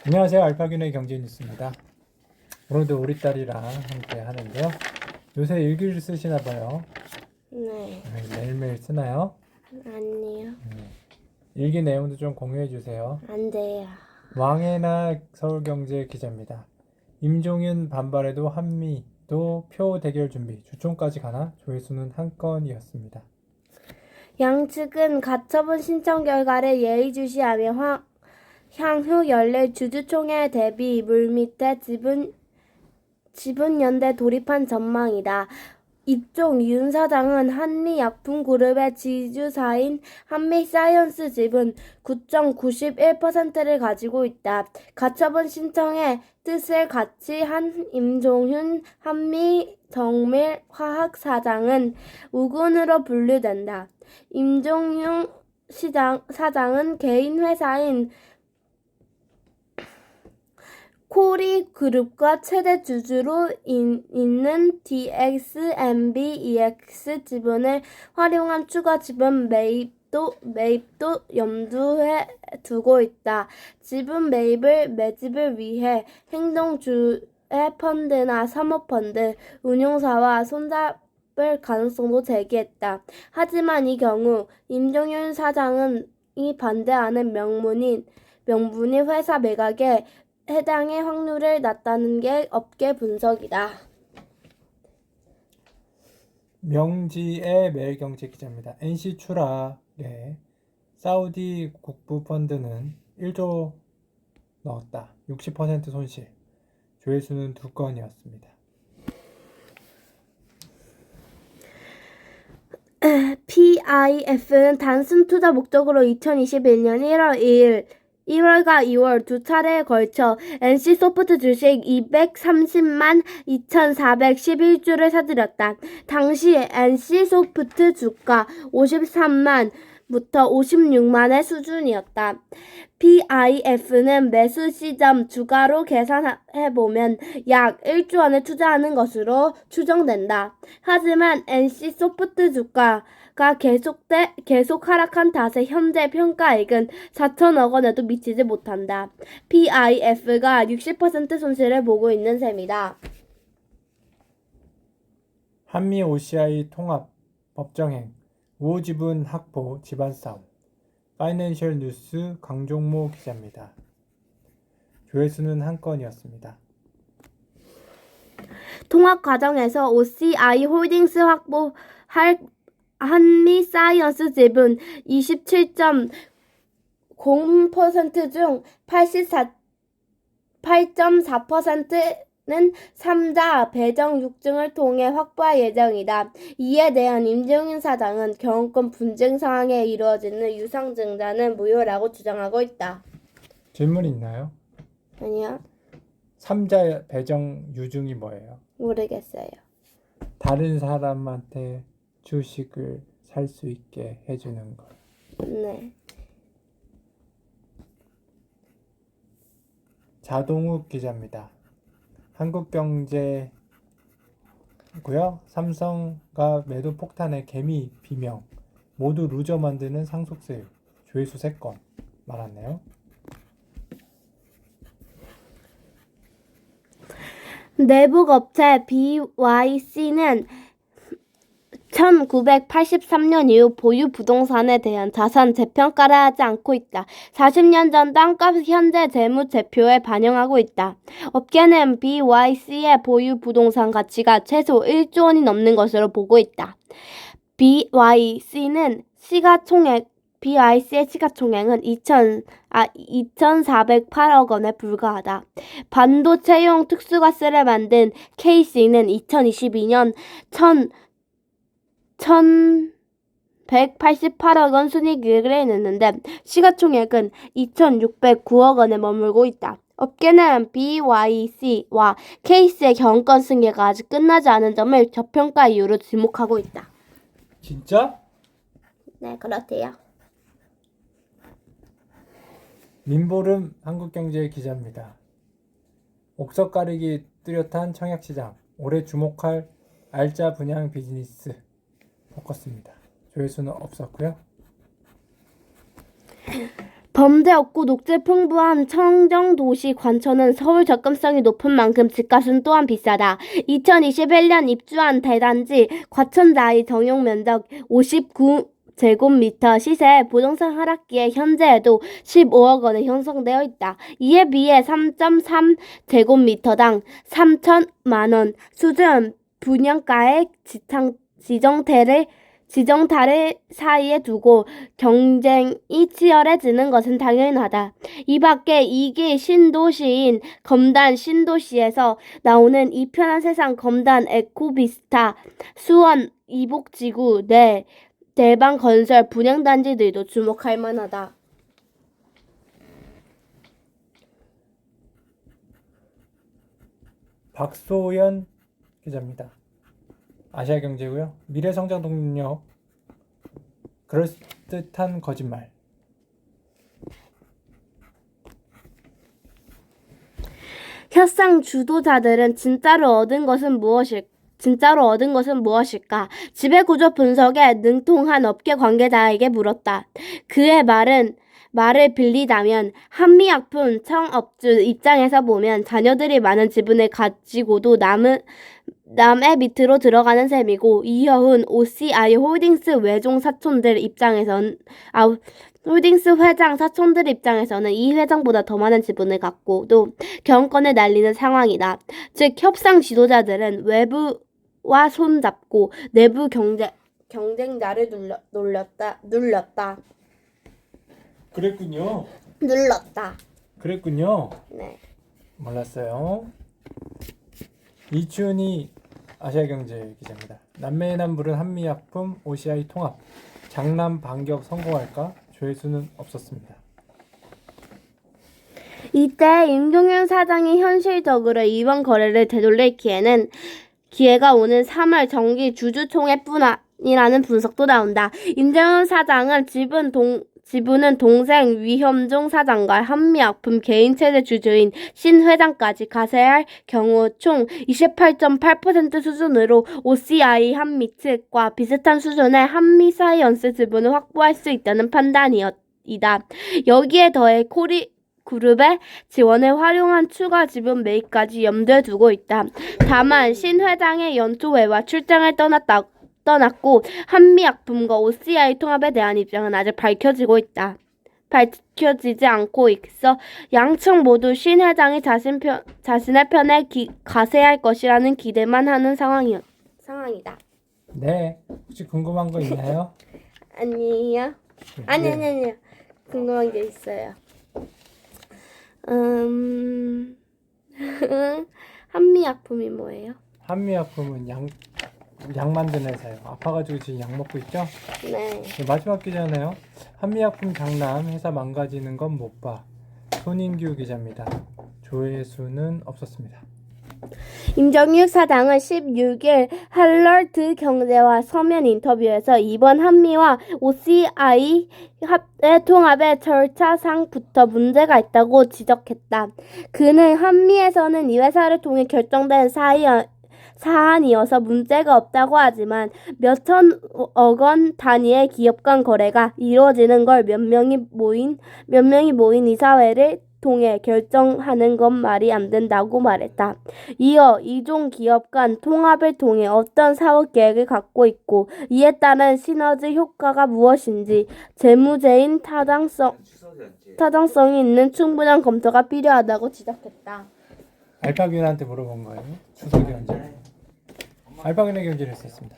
안녕하세요. 알파균의 경제뉴스입니다. 오늘도 우리 딸이랑 함께 하는데요. 요새 일기를 쓰시나 봐요. 네. 매일매일 쓰나요? 아니요. 일기 내용도 좀 공유해 주세요. 안 돼요. 왕혜나 서울경제 기자입니다. 임종윤 반발에도 한미도 표 대결 준비. 주총까지 가나? 조회수는 한 건이었습니다. 양측은 가처분 신청 결과를 예의주시하며 향후 열릴 주주총회 대비 물밑에 지분연대 돌입한 전망이다. 입종 윤 사장은 한미약품그룹의 지주사인 한미사이언스 지분 9.91%를 가지고 있다. 가처분 신청의 뜻을 같이 한 임종윤 한미정밀화학사장은 우군으로 분류된다. 임종윤 사장은 개인 회사인 코리그룹과 최대 주주로 있는 DXMBEX 지분을 활용한 추가 지분 매입도 염두에 두고 있다. 지분 매집을 위해 행동주의 펀드나 사모펀드, 운용사와 손잡을 가능성도 제기했다. 하지만 이 경우 임종윤 사장은 이 반대하는 명분이 회사 매각에 해당의 확률을 낮다는 게 업계 분석이다. 명지의 매일경제 기자입니다. NC 추락에 사우디 국부 펀드는 1조 넣었다. 60% 손실. 조회수는 2건이었습니다. PIF는 단순 투자 목적으로 2021년 1월 2일 1월과 2월 두 차례에 걸쳐 NC소프트 주식 230만 2,411주를 사들였다. 당시 NC소프트 주가 53만 부터 56만의 수준이었다. PIF는 매수 시점 주가로 계산해보면 약 1조 원을 투자하는 것으로 추정된다. 하지만 NC소프트 주가가 계속 하락한 탓에 현재 평가액은 4천억 원에도 미치지 못한다. PIF가 60% 손실을 보고 있는 셈이다. 한미 OCI 통합 법정행 우호지분 확보 집안 싸움. 파이낸셜 뉴스 강종모 기자입니다. 조회수는 한 건이었습니다. 통합 과정에서 OCI 홀딩스 확보할 한미사이언스 지분 27.0% 중 8.4%는 3자 배정 6증을 통해 확보할 예정이다. 이에 대한 임종윤 사장은 경영권 분쟁 상황에 이루어지는 유상증자는 무효라고 주장하고 있다. 질문 있나요? 아니요. 3자 배정 유증이 뭐예요? 모르겠어요. 다른 사람한테 주식을 살 수 있게 해주는 것. 네. 자동욱 기자입니다. 한국경제고요. 삼성과 매도 폭탄의 개미 비명. 모두 루저 만드는 상속세율. 조회수 3건 말았네요. 내북 업체 BYC는 1983년 이후 보유 부동산에 대한 자산 재평가를 하지 않고 있다. 40년 전 땅값 현재 재무제표에 반영하고 있다. 업계는 BYC의 보유 부동산 가치가 최소 1조 원이 넘는 것으로 보고 있다. BYC의 시가총액은 2,408억 원에 불과하다. 반도체용 특수가스를 만든 KC는 2022년 1,188억 원 순이익을 냈는데 시가총액은 2,609억 원에 머물고 있다. 업계는 BYC와 KC의 경권 승계가 아직 끝나지 않은 점을 저평가 이유로 지목하고 있다. 진짜? 네, 그렇대요. 민보름 한국경제 기자입니다. 옥석 가리기 뚜렷한 청약시장. 올해 주목할 알짜 분양 비즈니스 포커스입니다. 조회수는 없었고요. 범죄 없고 녹지 풍부한 청정도시 관천은 서울 접근성이 높은 만큼 집값은 또한 비싸다. 2021년 입주한 대단지 과천자이 정용 면적 59제곱미터 시세 부동산 하락기에 현재에도 15억 원에 형성되어 있다. 이에 비해 3.3제곱미터당 3천만 원 수준 분양가의 지정타를 사이에 두고 경쟁이 치열해지는 것은 당연하다. 이 밖에 2기 신도시인 검단 신도시에서 나오는 이 편한 세상 검단 에코비스타 수원 이복지구 내 대방 건설 분양단지들도 주목할 만하다. 박소연 기자입니다. 아시아경제고요. 미래성장 동력 그럴듯한 거짓말. 협상 주도자들은 진짜로 얻은 것은 무엇일까? 지배구조 분석에 능통한 업계 관계자에게 물었다. 그의 말을 빌리자면 한미약품 창업주 입장에서 보면 자녀들이 많은 지분을 가지고도 남의 밑으로 들어가는 셈이고, 이여훈 OCI 홀딩스 외종 사촌들 입장에서는 홀딩스 회장 사촌들 입장에서는 이 회장보다 더 많은 지분을 갖고도 경영권을 날리는 상황이다. 즉 협상 지도자들은 외부와 손잡고 내부 경쟁자를 눌렀다. 그랬군요. 네. 몰랐어요. 이춘희 아시아경제 기자입니다. 남매의 남불은 한미약품 OCI 통합 장남 반격 성공할까? 조회수는 없었습니다. 이때 임종윤 사장이 현실적으로 이번 거래를 되돌릴 기회가 오는 3월 정기 주주총회뿐이라는 분석도 나온다. 임종윤 사장은 지분은 동생 위현종 사장과 한미약품 개인체제 주주인 신 회장까지 가세할 경우 총 28.8% 수준으로 OCI 한미 측과 비슷한 수준의 한미사이언스 지분을 확보할 수 있다는 판단이다. 여기에 더해 코리그룹의 지원을 활용한 추가 지분 매입까지 염두에 두고 있다. 다만 신 회장의 연초 외화 출장을 떠났고 한미약품과 OCI 통합에 대한 입장은 아직 밝혀지지 않고 있어 양측 모두 신 회장이 자신의 편에 가세할 것이라는 기대만 하는 상황이다. 네, 혹시 궁금한 거 있나요? 아니요. 아니요. 궁금한 게 있어요. 한미약품이 뭐예요? 한미약품은 약 만드는 회사예요. 아파가지고 지금 약 먹고 있죠? 네. 마지막 기자네요. 한미약품 장남 회사 망가지는 건 못 봐. 손인규 기자입니다. 조회수는 없었습니다. 임정육 사장은 16일 할럴드 경제와 서면 인터뷰에서 이번 한미와 OCI 통합의 절차상부터 문제가 있다고 지적했다. 그는 한미에서는 이 회사를 통해 결정된 사안이어서 문제가 없다고 하지만 몇천억 원 단위의 기업 간 거래가 이루어지는 걸 몇 명이 모인 이사회를 통해 결정하는 건 말이 안 된다고 말했다. 이어 이종 기업 간 통합을 통해 어떤 사업 계획을 갖고 있고 이에 따른 시너지 효과가 무엇인지 재무제인 타당성이 있는 충분한 검토가 필요하다고 지적했다. 알파균한테 물어본 거예요. 추석이 언제? 알파균의 경제를 했었습니다.